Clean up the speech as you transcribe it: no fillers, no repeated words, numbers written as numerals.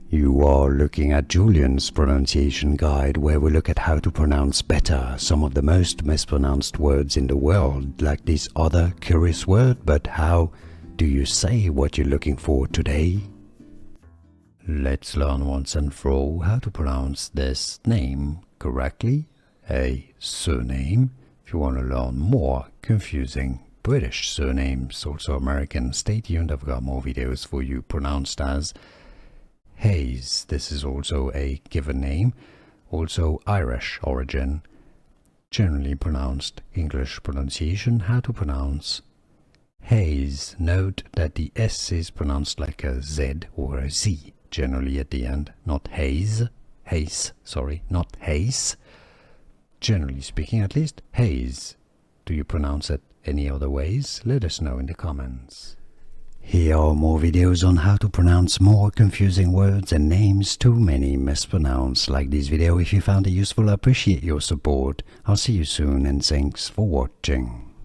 You are looking at Julian's pronunciation guide, where we look at how to pronounce better some of the most mispronounced words in the world, like this other curious word. But how do you say what you're looking for today? Let's learn once and for all how to pronounce this name correctly, a surname. If you want to learn more confusing British surnames, also American, stay tuned. I've got more videos for you pronounced as Hayes. This is also a given name, also Irish origin, generally pronounced English pronunciation. How to pronounce Hayes. Note that the S is pronounced like a Z or a Z, generally at the end, not Hayes. Not Hayes. Generally speaking, at least, Hayes. Do you pronounce it any other ways? Let us know in the comments. Here are more videos on how to pronounce more confusing words and names too many mispronounced. Like this video if you found it useful. I appreciate your support. I'll see you soon and thanks for watching.